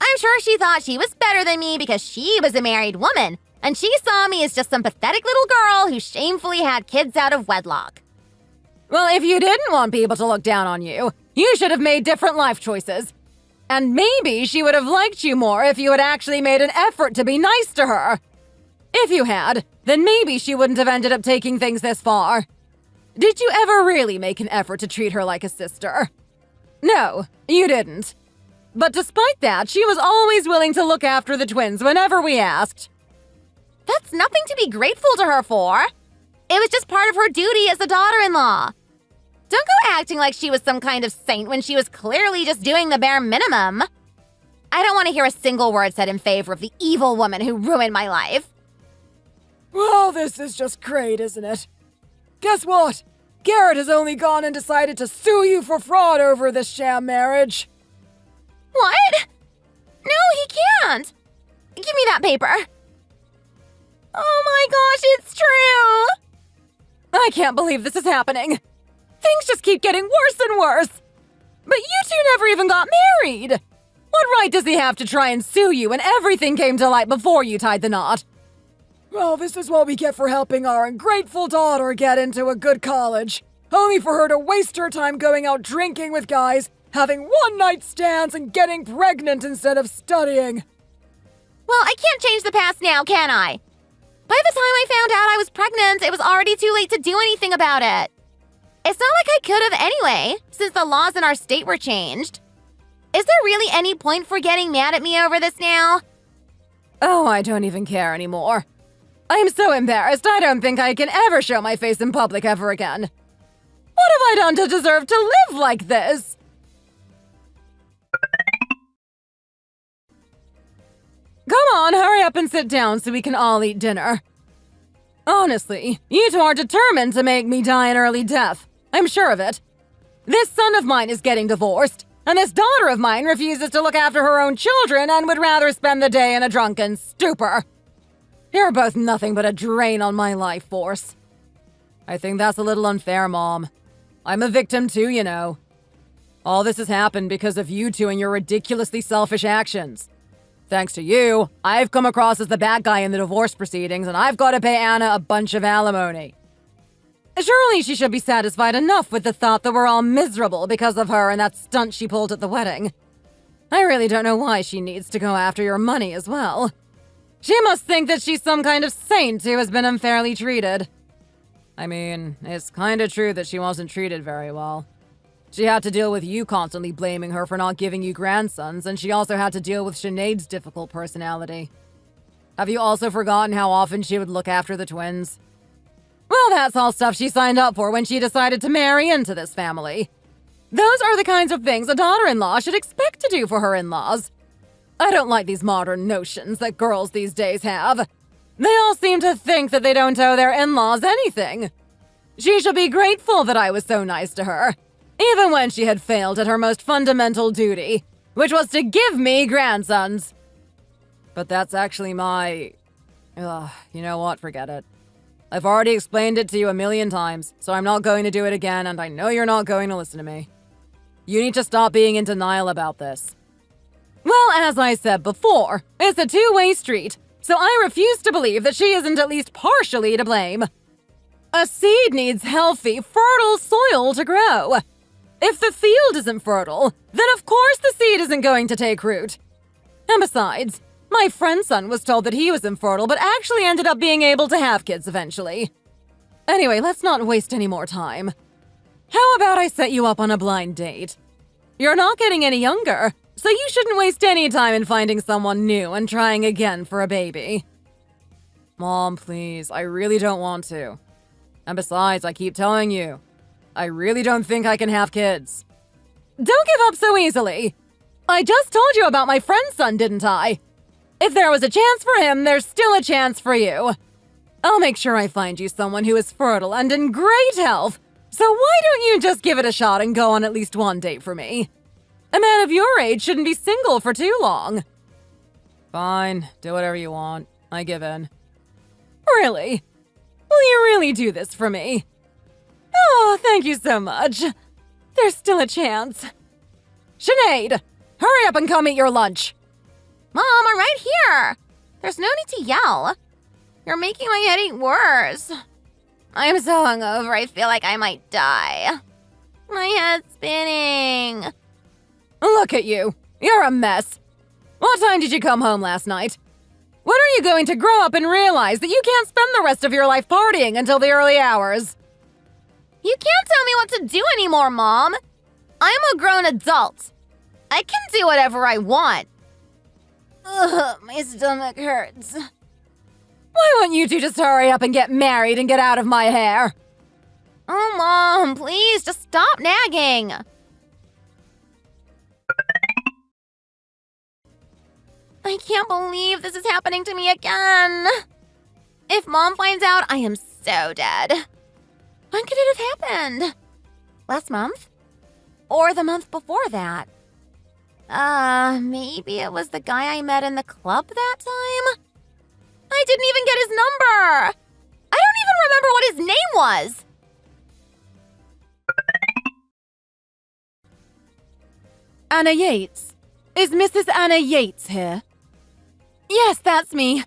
I'm sure she thought she was better than me because she was a married woman, and she saw me as just some pathetic little girl who shamefully had kids out of wedlock. Well, if you didn't want people to look down on you, you should have made different life choices. And maybe she would have liked you more if you had actually made an effort to be nice to her. If you had, then maybe she wouldn't have ended up taking things this far. Did you ever really make an effort to treat her like a sister? No, you didn't. But despite that, she was always willing to look after the twins whenever we asked. That's nothing to be grateful to her for. It was just part of her duty as a daughter-in-law. Don't go acting like she was some kind of saint when she was clearly just doing the bare minimum. I don't want to hear a single word said in favor of the evil woman who ruined my life. Well, this is just great, isn't it? Guess what? Garrett has only gone and decided to sue you for fraud over this sham marriage. What? No, he can't. Give me that paper. Oh my gosh, it's true! I can't believe this is happening. Things just keep getting worse and worse. But you two never even got married. What right does he have to try and sue you when everything came to light before you tied the knot? Well, this is what we get for helping our ungrateful daughter get into a good college. Only for her to waste her time going out drinking with guys, having one-night stands, and getting pregnant instead of studying. Well, I can't change the past now, can I? By the time I found out I was pregnant, it was already too late to do anything about it. It's not like I could have anyway, since the laws in our state were changed. Is there really any point for getting mad at me over this now? Oh, I don't even care anymore. I'm so embarrassed I don't think I can ever show my face in public ever again. What have I done to deserve to live like this? Come on, hurry up and sit down so we can all eat dinner. Honestly, you two are determined to make me die an early death. I'm sure of it. This son of mine is getting divorced, and this daughter of mine refuses to look after her own children and would rather spend the day in a drunken stupor. You're both nothing but a drain on my life force. I think that's a little unfair, Mom. I'm a victim too, you know. All this has happened because of you two and your ridiculously selfish actions. Thanks to you, I've come across as the bad guy in the divorce proceedings, and I've got to pay Anna a bunch of alimony. Surely she should be satisfied enough with the thought that we're all miserable because of her and that stunt she pulled at the wedding. I really don't know why she needs to go after your money as well. She must think that she's some kind of saint who has been unfairly treated. I mean, it's kinda true that she wasn't treated very well. She had to deal with you constantly blaming her for not giving you grandsons, and she also had to deal with Sinead's difficult personality. Have you also forgotten how often she would look after the twins? Well, that's all stuff she signed up for when she decided to marry into this family. Those are the kinds of things a daughter-in-law should expect to do for her in-laws. I don't like these modern notions that girls these days have. They all seem to think that they don't owe their in-laws anything. She should be grateful that I was so nice to her, even when she had failed at her most fundamental duty, which was to give me grandsons. But that's actually my... you know what, forget it. I've already explained it to you 1,000,000 times, so I'm not going to do it again, and I know you're not going to listen to me. You need to stop being in denial about this. Well, as I said before, it's a two-way street, so I refuse to believe that she isn't at least partially to blame. A seed needs healthy, fertile soil to grow. If the field isn't fertile, then of course the seed isn't going to take root. And besides, my friend's son was told that he was infertile, but actually ended up being able to have kids eventually. Anyway, let's not waste any more time. How about I set you up on a blind date? You're not getting any younger, so you shouldn't waste any time in finding someone new and trying again for a baby. Mom, please, I really don't want to. And besides, I keep telling you, I really don't think I can have kids. Don't give up so easily. I just told you about my friend's son, didn't I? If there was a chance for him, there's still a chance for you. I'll make sure I find you someone who is fertile and in great health. So why don't you just give it a shot and go on at least one date for me? A man of your age shouldn't be single for too long. Fine, do whatever you want. I give in. Really? Will you really do this for me? Oh, thank you so much. There's still a chance. Sinead, hurry up and come eat your lunch. Mom, I'm right here. There's no need to yell. You're making my headache worse. I'm so hungover, I feel like I might die. My head's spinning. Look at you. You're a mess. What time did you come home last night? When are you going to grow up and realize that you can't spend the rest of your life partying until the early hours? You can't tell me what to do anymore, Mom. I'm a grown adult. I can do whatever I want. Ugh, my stomach hurts. Why won't you two just hurry up and get married and get out of my hair? Oh, Mom, please, just stop nagging. I can't believe this is happening to me again. If Mom finds out, I am so dead. When could it have happened? Last month? Or the month before that? Maybe it was the guy I met in the club that time? I didn't even get his number! I don't even remember what his name was! Anna Yates. Is Mrs. Anna Yates here? Yes, that's me.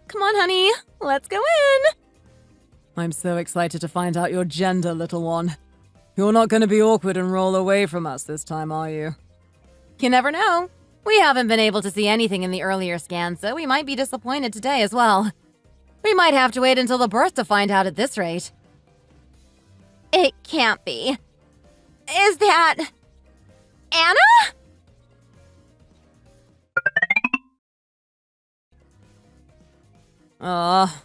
Come on, honey. Let's go in. I'm so excited to find out your gender, little one. You're not going to be awkward and roll away from us this time, are you? You never know. We haven't been able to see anything in the earlier scans, so we might be disappointed today as well. We might have to wait until the birth to find out at this rate. It can't be. Is that... Anna?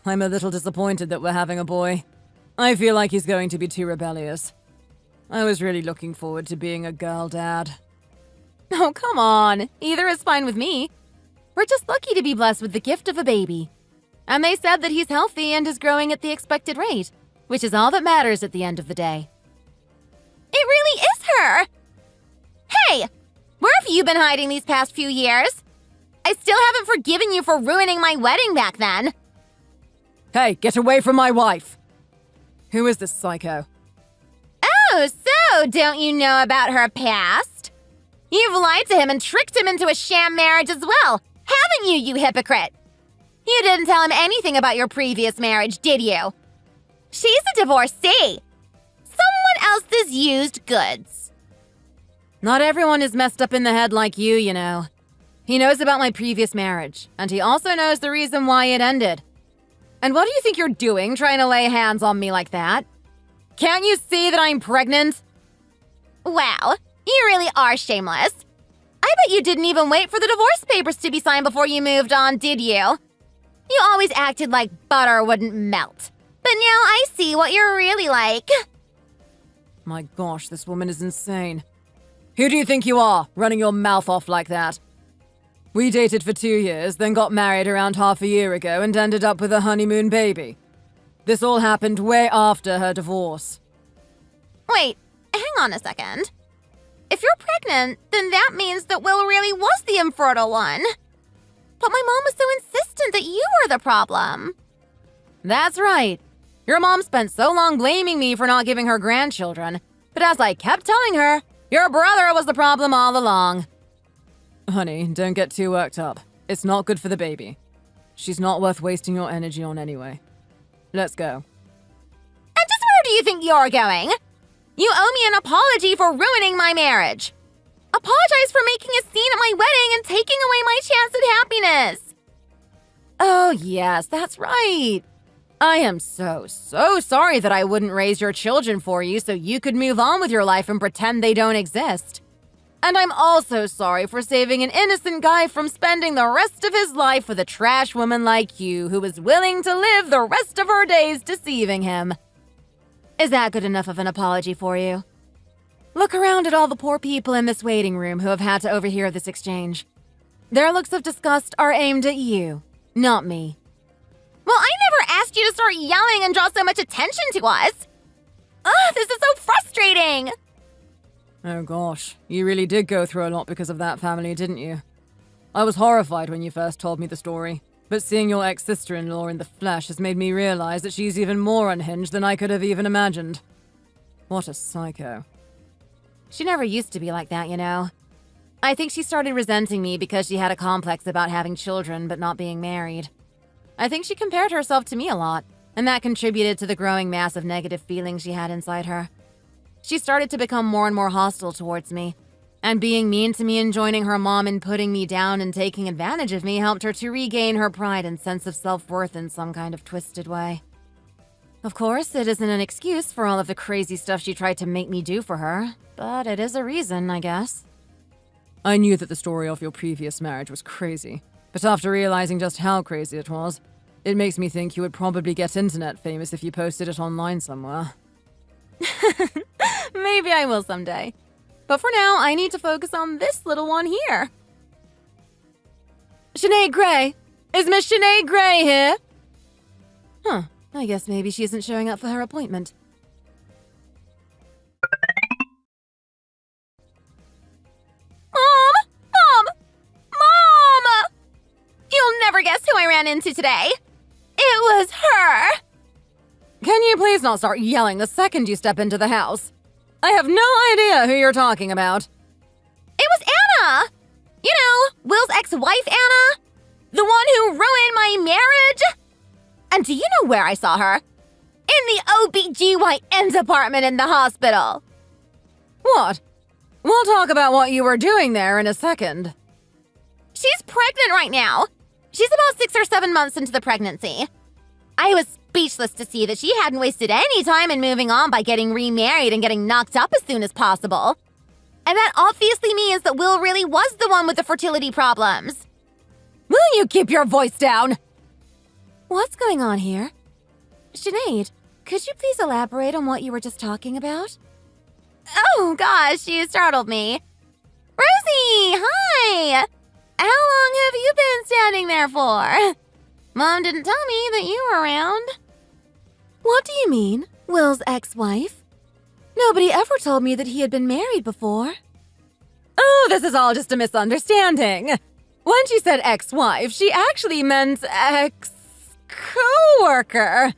I'm a little disappointed that we're having a boy. I feel like he's going to be too rebellious. I was really looking forward to being a girl dad. Oh, come on. Either is fine with me. We're just lucky to be blessed with the gift of a baby. And they said that he's healthy and is growing at the expected rate, which is all that matters at the end of the day. It really is her! Hey! Where have you been hiding these past few years? I still haven't forgiven you for ruining my wedding back then. Hey, get away from my wife! Who is this psycho? Oh, so don't you know about her past? You've lied to him and tricked him into a sham marriage as well, haven't you, you hypocrite? You didn't tell him anything about your previous marriage, did you? She's a divorcee. Someone else's used goods. Not everyone is messed up in the head like you know. He knows about my previous marriage, and he also knows the reason why it ended. And what do you think you're doing trying to lay hands on me like that? Can't you see that I'm pregnant? Wow, you really are shameless. I bet you didn't even wait for the divorce papers to be signed before you moved on, did you? You always acted like butter wouldn't melt. But now I see what you're really like. My gosh, this woman is insane. Who do you think you are, running your mouth off like that? We dated for 2 years, then got married around half a year ago and ended up with a honeymoon baby. This all happened way after her divorce. Wait, hang on a second. If you're pregnant, then that means that Will really was the infertile one. But my mom was so insistent that you were the problem. That's right. Your mom spent so long blaming me for not giving her grandchildren, but as I kept telling her, Your brother was the problem all along. Honey, don't get too worked up. It's not good for the baby. She's not worth wasting your energy on anyway. Let's go. And just where do you think you're going? You owe me an apology for ruining my marriage. Apologize for making a scene at my wedding and taking away my chance at happiness. Oh, yes, that's right. I am so sorry that I wouldn't raise your children for you so you could move on with your life and pretend they don't exist. And I'm also sorry for saving an innocent guy from spending the rest of his life with a trash woman like you who was willing to live the rest of her days deceiving him. Is that good enough of an apology for you? Look around at all the poor people in this waiting room who have had to overhear this exchange. Their looks of disgust are aimed at you, not me. Well, I never asked you to start yelling and draw so much attention to us. Ugh, this is so frustrating. Oh gosh, you really did go through a lot because of that family, didn't you? I was horrified when you first told me the story, but seeing your ex-sister-in-law in the flesh has made me realize that she's even more unhinged than I could have even imagined. What a psycho. She never used to be like that, you know. I think she started resenting me because she had a complex about having children but not being married. I think she compared herself to me a lot, and that contributed to the growing mass of negative feelings she had inside her. She started to become more and more hostile towards me, and being mean to me and joining her mom in putting me down and taking advantage of me helped her to regain her pride and sense of self-worth in some kind of twisted way. Of course, it isn't an excuse for all of the crazy stuff she tried to make me do for her, but it is a reason, I guess. I knew that the story of your previous marriage was crazy, but after realizing just how crazy it was, it makes me think you would probably get internet famous if you posted it online somewhere. Maybe I will someday. But for now, I need to focus on this little one here. Sinead Gray! Is Miss Sinead Gray here? Huh, I guess maybe she isn't showing up for her appointment. Mom! You'll never guess who I ran into today. It was her! Can you please not start yelling the second you step into the house? I have no idea who you're talking about. It was Anna! You know, Will's ex-wife Anna? The one who ruined my marriage? And do you know where I saw her? In the OBGYN department in the hospital. What? We'll talk about what you were doing there in a second. She's pregnant right now. She's about 6 or 7 months into the pregnancy. I was speechless to see that she hadn't wasted any time in moving on by getting remarried and getting knocked up as soon as possible. And that obviously means that Will really was the one with the fertility problems. Will you keep your voice down? What's going on here? Sinead, could you please elaborate on what you were just talking about? Oh gosh, you startled me. Rosie, hi! How long have you been standing there for? Mom didn't tell me that you were around. What do you mean, Will's ex-wife? Nobody ever told me that he had been married before. Oh, this is all just a misunderstanding. When she said ex-wife, she actually meant ex-coworker.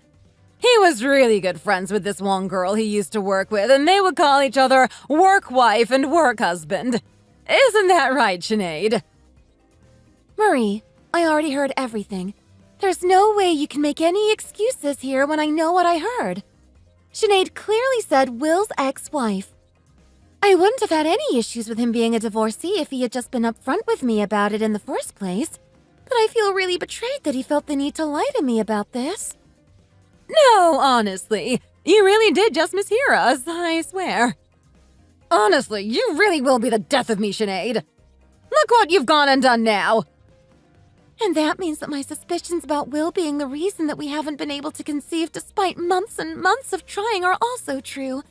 He was really good friends with this one girl he used to work with, and they would call each other work wife and work husband. Isn't that right, Sinead? Marie, I already heard everything. There's no way you can make any excuses here when I know what I heard. Sinead clearly said Will's ex-wife. I wouldn't have had any issues with him being a divorcee if he had just been upfront with me about it in the first place. But I feel really betrayed that he felt the need to lie to me about this. No, honestly, you really did just mishear us, I swear. Honestly, you really will be the death of me, Sinead. Look what you've gone and done now. And that means that my suspicions about Will being the reason that we haven't been able to conceive despite months and months of trying are also true,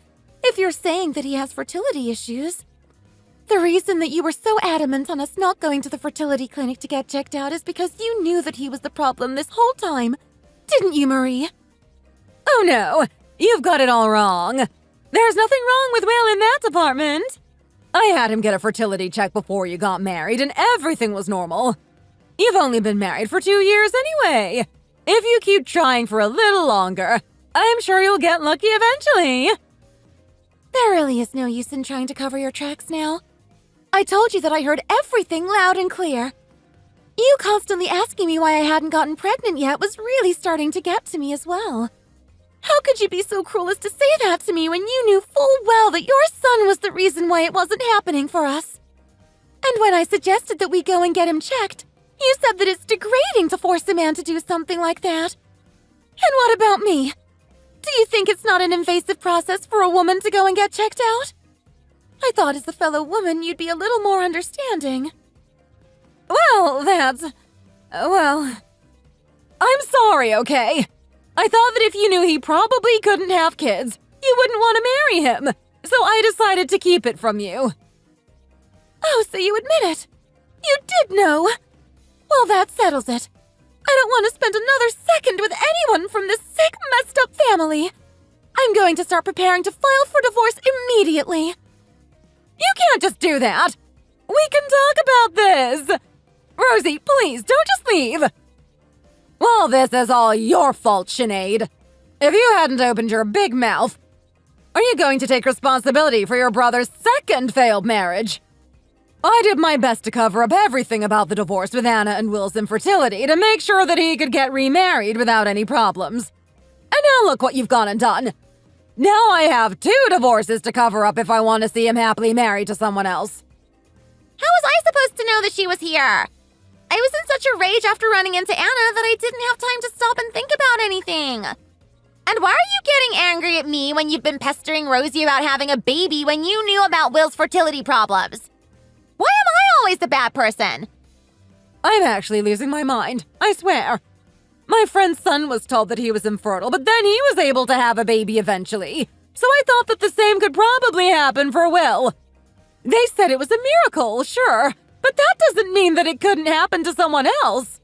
if you're saying that he has fertility issues. The reason that you were so adamant on us not going to the fertility clinic to get checked out is because you knew that he was the problem this whole time. Didn't you, Marie? Oh no, you've got it all wrong. There's nothing wrong with Will in that department. I had him get a fertility check before you got married and everything was normal. You've only been married for 2 years anyway. If you keep trying for a little longer, I'm sure you'll get lucky eventually. There really is no use in trying to cover your tracks now. I told you that I heard everything loud and clear. You constantly asking me why I hadn't gotten pregnant yet was really starting to get to me as well. How could you be so cruel as to say that to me when you knew full well that your son was the reason why it wasn't happening for us? And when I suggested that we go and get him checked, you said that it's degrading to force a man to do something like that. And what about me? Do you think it's not an invasive process for a woman to go and get checked out? I thought as a fellow woman you'd be a little more understanding. Well, I'm sorry, okay? I thought that if you knew he probably couldn't have kids, you wouldn't want to marry him. So I decided to keep it from you. Oh, so you admit it? You did know? Well, that settles it. I don't want to spend another second with anyone from this sick, messed up family. I'm going to start preparing to file for divorce immediately. You can't just do that. We can talk about this. Rosie, please, don't just leave. Well, this is all your fault, Sinead. If you hadn't opened your big mouth, are you going to take responsibility for your brother's second failed marriage? I did my best to cover up everything about the divorce with Anna and Will's infertility to make sure that he could get remarried without any problems. And now look what you've gone and done. Now I have 2 divorces to cover up if I want to see him happily married to someone else. How was I supposed to know that she was here? I was in such a rage after running into Anna that I didn't have time to stop and think about anything. And why are you getting angry at me when you've been pestering Rosie about having a baby when you knew about Will's fertility problems? Why am I always the bad person? I'm actually losing my mind, I swear. My friend's son was told that he was infertile, but then he was able to have a baby eventually. So I thought that the same could probably happen for Will. They said it was a miracle, sure, but that doesn't mean that it couldn't happen to someone else.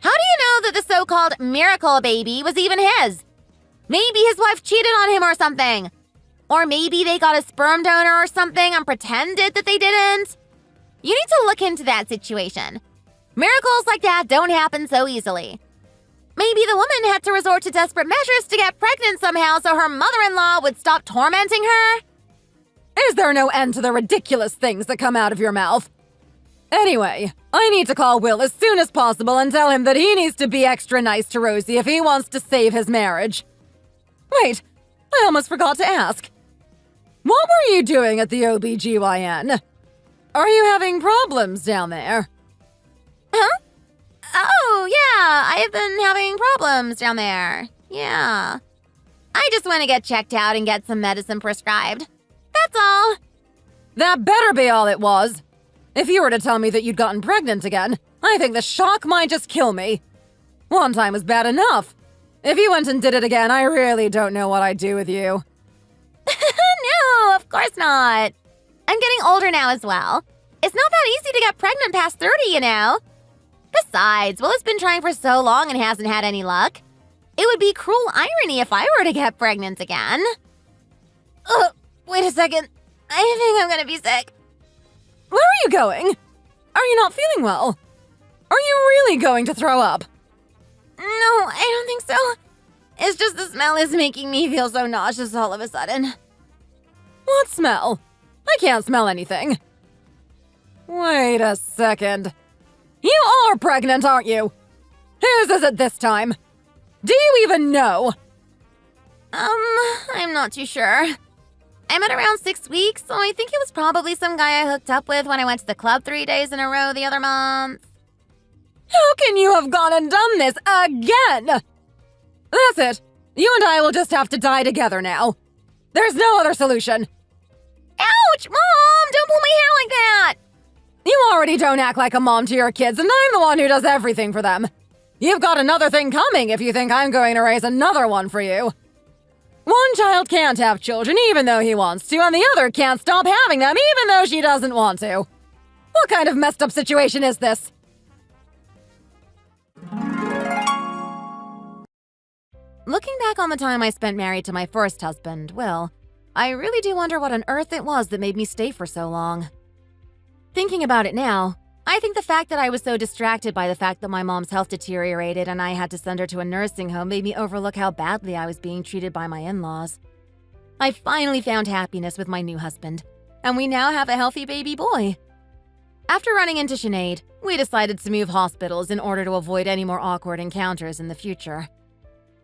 How do you know that the so-called miracle baby was even his? Maybe his wife cheated on him or something. Or maybe they got a sperm donor or something and pretended that they didn't. You need to look into that situation. Miracles like that don't happen so easily. Maybe the woman had to resort to desperate measures to get pregnant somehow so her mother-in-law would stop tormenting her. Is there no end to the ridiculous things that come out of your mouth? Anyway, I need to call Will as soon as possible and tell him that he needs to be extra nice to Rosie if he wants to save his marriage. Wait, I almost forgot to ask. What were you doing at the OBGYN? Are you having problems down there? Huh? Oh, yeah, I've been having problems down there. Yeah. I just want to get checked out and get some medicine prescribed. That's all. That better be all it was. If you were to tell me that you'd gotten pregnant again, I think the shock might just kill me. One time was bad enough. If you went and did it again, I really don't know what I'd do with you. No, of course not. I'm getting older now as well. It's not that easy to get pregnant past 30, you know. Besides, Will has been trying for so long and hasn't had any luck. It would be cruel irony if I were to get pregnant again. Wait a second. I think I'm gonna be sick. Where are you going? Are you not feeling well? Are you really going to throw up? No, I don't think so. It's just the smell is making me feel so nauseous all of a sudden. What smell? I can't smell anything. Wait a second. You are pregnant, aren't you? Whose is it this time? Do you even know? I'm not too sure. I'm at around 6 weeks, so I think it was probably some guy I hooked up with when I went to the club 3 days in a row the other month. How can you have gone and done this again? That's it. You and I will just have to die together now. There's no other solution. Ouch! Mom! Don't pull my hair like that! You already don't act like a mom to your kids, and I'm the one who does everything for them. You've got another thing coming if you think I'm going to raise another one for you. One child can't have children even though he wants to, and the other can't stop having them even though she doesn't want to. What kind of messed up situation is this? Looking back on the time I spent married to my first husband, Will, I really do wonder what on earth it was that made me stay for so long. Thinking about it now, I think the fact that I was so distracted by the fact that my mom's health deteriorated and I had to send her to a nursing home made me overlook how badly I was being treated by my in-laws. I finally found happiness with my new husband, and we now have a healthy baby boy. After running into Sinead, we decided to move hospitals in order to avoid any more awkward encounters in the future.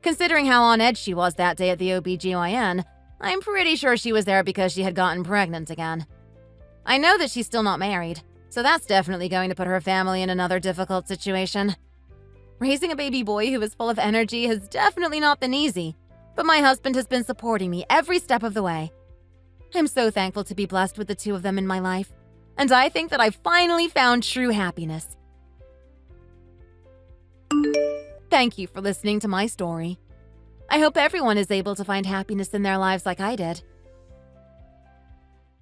Considering how on edge she was that day at the OBGYN, I'm pretty sure she was there because she had gotten pregnant again. I know that she's still not married, so that's definitely going to put her family in another difficult situation. Raising a baby boy who is full of energy has definitely not been easy, but my husband has been supporting me every step of the way. I'm so thankful to be blessed with the two of them in my life, and I think that I've finally found true happiness. Thank you for listening to my story. I hope everyone is able to find happiness in their lives like I did.